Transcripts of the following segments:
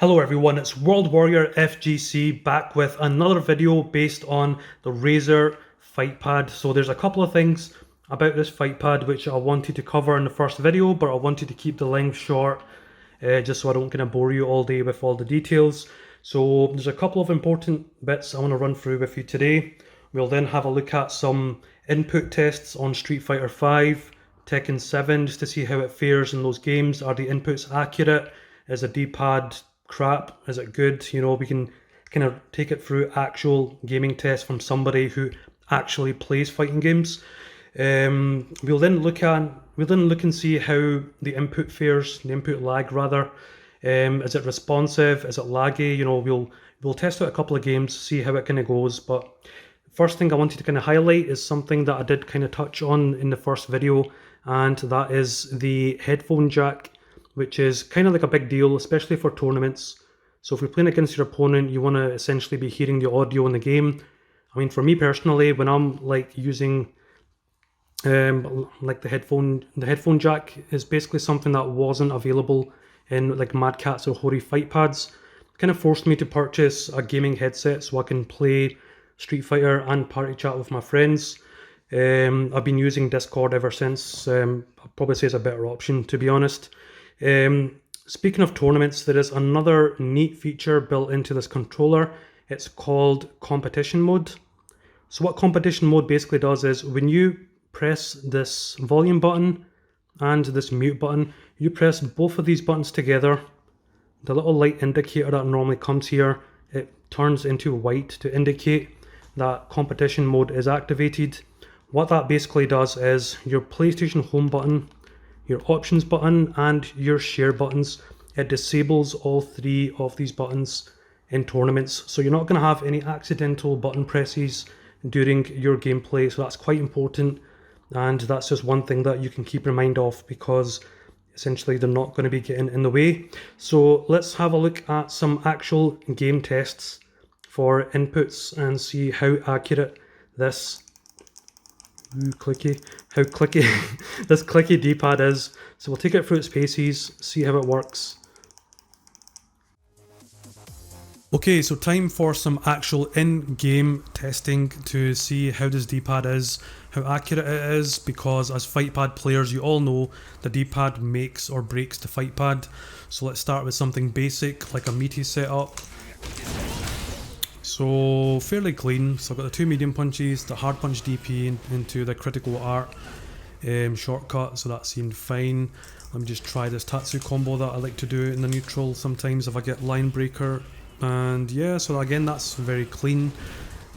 Hello everyone, it's World Warrior FGC back with another video based on the RAZER Fightpad. So there's a couple of things about this Fightpad which I wanted to cover in the first video, but I wanted to keep the length short just so I don't kind of bore you all day with all the details. So there's a couple of important bits I want to run through with you today. We'll then have a look at some input tests on Street Fighter 5, Tekken 7, just to see how it fares in those games. Are the inputs accurate? Is the D-pad crap? Is it good? You know, we can kind of take it through actual gaming tests from somebody who actually plays fighting games. We'll then look and see how the input fares, the input lag rather. Is it responsive? Is it laggy? You know, we'll test out a couple of games, see how it kind of goes. But first thing I wanted to kind of highlight is something that I did kind of touch on in the first video, and that is the headphone jack, which is kind of like a big deal, especially for tournaments. So if you're playing against your opponent, you want to essentially be hearing the audio in the game. I mean, for me personally, when I'm like using like the headphone jack is basically something that wasn't available in like Mad Catz or Hori Fightpads. It kind of forced me to purchase a gaming headset so I can play Street Fighter and party chat with my friends. I've been using Discord ever since. I'd probably say it's a better option, to be honest. Speaking of tournaments, there is another neat feature built into this controller. It's called competition mode. So what competition mode basically does is when you press this volume button and this mute button, you press both of these buttons together, the little light indicator that normally comes here, it turns into white to indicate that competition mode is activated. What that basically does is your PlayStation home button, your options button and your share buttons, it disables all three of these buttons in tournaments. So you're not going to have any accidental button presses during your gameplay. So that's quite important. And that's just one thing that you can keep in mind of, because essentially they're not going to be getting in the way. So let's have a look at some actual game tests for inputs and see how accurate this this clicky D-pad is. So we'll take it through its paces, see how it works. Okay, so time for some actual in-game testing to see how this D-pad is, how accurate it is, because as Fightpad players you all know the D-pad makes or breaks the Fightpad. So let's start with something basic like a meaty setup. So fairly clean. So I've got the two medium punches, the hard punch DP into the critical art shortcut, so that seemed fine. Let me just try this Tatsu combo that I like to do in the neutral sometimes if I get line breaker. And yeah, so again that's very clean,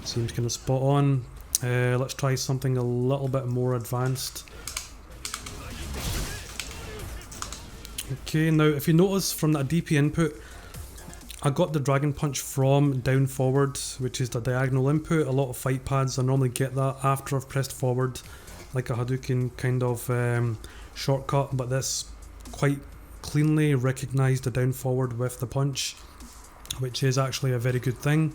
seems kind of spot on. Let's try something a little bit more advanced. Okay, now if you notice from that DP input, I got the dragon punch from down forward, which is the diagonal input. A lot of fight pads I normally get that after I've pressed forward, like a Hadouken kind of shortcut, but this quite cleanly recognised the down forward with the punch, which is actually a very good thing.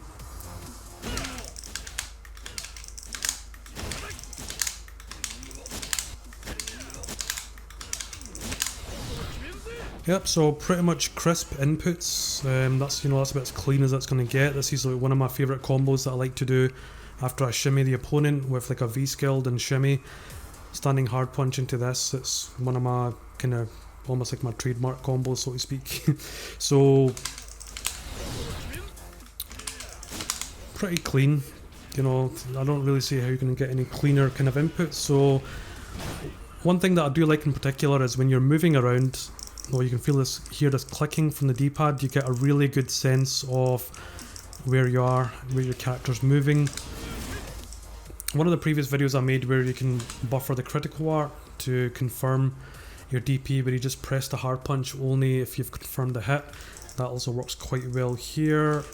Yep, so pretty much crisp inputs. That's about as clean as it's going to get. This is like one of my favourite combos that I like to do after I shimmy the opponent with like a V-skilled and shimmy. Standing hard punch into this, it's one of my kind of almost like my trademark combos, so to speak. So pretty clean, you know, I don't really see how you can get any cleaner kind of input. So one thing that I do like in particular is when you're moving around, well, you can hear this clicking from the D-pad, you get a really good sense of where you are, where your character's moving. One of the previous videos I made where you can buffer the critical art to confirm your DP, where you just press the hard punch only if you've confirmed the hit. That also works quite well here.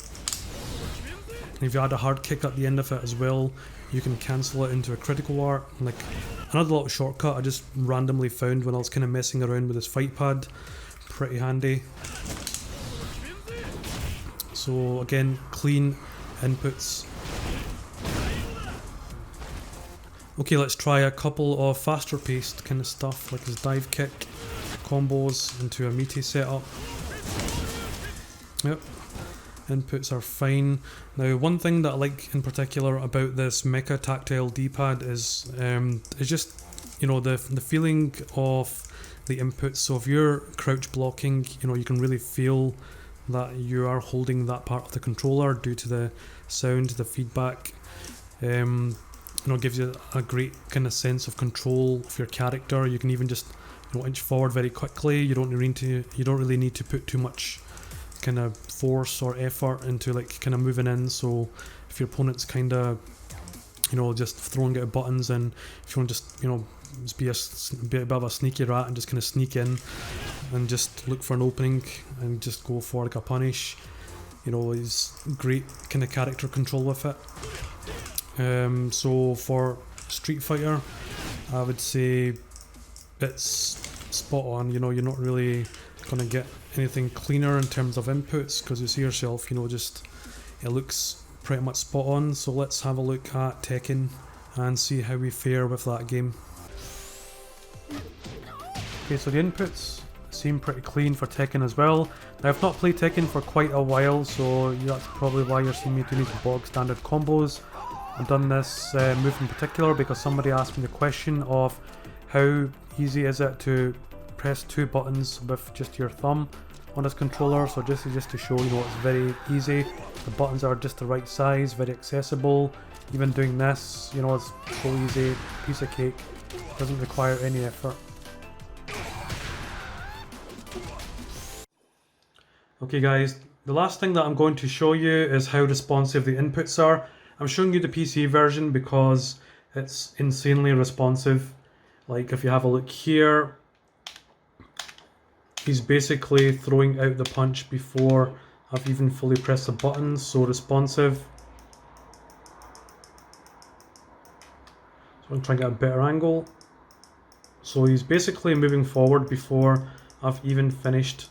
If you add a hard kick at the end of it as well, you can cancel it into a critical art. Like another little shortcut I just randomly found when I was kind of messing around with this Fightpad. Pretty handy. So again, clean inputs. Okay, let's try a couple of faster paced kind of stuff, like this dive kick combos into a meaty setup. Yep, inputs are fine. Now, one thing that I like in particular about this Mecha Tactile D-pad is just, you know, the feeling of the inputs. So if you're crouch blocking, you know, you can really feel that you are holding that part of the controller due to the sound, the feedback. You know, gives you a great kind of sense of control of your character. You can even just, you know, inch forward very quickly. You don't really need to put too much kind of force or effort into like kind of moving in. So if your opponent's kind of, you know, just throwing out buttons, and if you want to just, you know, just be a bit of a sneaky rat and just kind of sneak in and just look for an opening and just go for like a punish, you know, is great kind of character control with it. So for Street Fighter, I would say it's spot on. You know, you're not really gonna get anything cleaner in terms of inputs, because you see yourself, you know, just it looks pretty much spot on. So let's have a look at Tekken and see how we fare with that game. Okay, so the inputs seem pretty clean for Tekken as well. Now, I've not played Tekken for quite a while, so that's probably why you're seeing me do these bog standard combos. I've done this move in particular because somebody asked me the question of how easy is it to press two buttons with just your thumb on this controller. So just to show, you know, it's very easy. The buttons are just the right size, very accessible. Even doing this, you know, it's so easy, piece of cake, doesn't require any effort. Okay guys, the last thing that I'm going to show you is how responsive the inputs are. I'm showing you the PC version because it's insanely responsive. Like if you have a look here, he's basically throwing out the punch before I've even fully pressed the button, so responsive. So I'm trying to get a better angle. So he's basically moving forward before I've even finished,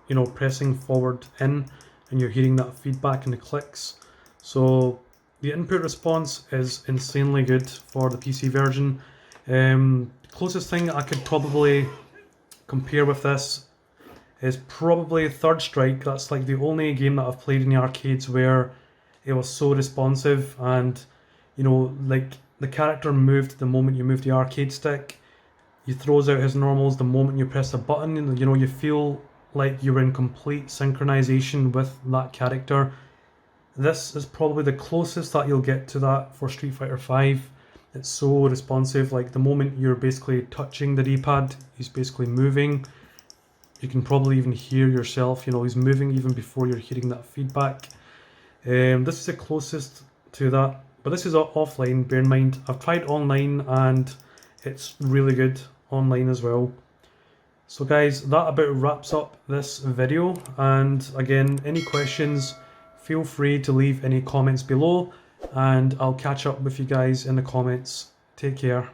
you know, pressing forward in, and you're hearing that feedback in the clicks. So the input response is insanely good for the PC version. Closest thing I could probably compare with this is probably Third Strike. That's like the only game that I've played in the arcades where it was so responsive, and you know, like the character moved the moment you move the arcade stick. He throws out his normals the moment you press a button, and you know, you feel like you're in complete synchronization with that character. This is probably the closest that you'll get to that for Street Fighter V. It's so responsive. Like the moment you're basically touching the D-pad, he's basically moving. You can probably even hear yourself, you know, he's moving even before you're hearing that feedback. This is the closest to that, but this is offline, bear in mind. I've tried online and it's really good online as well. So guys, that about wraps up this video, and again, any questions, feel free to leave any comments below, and I'll catch up with you guys in the comments. Take care.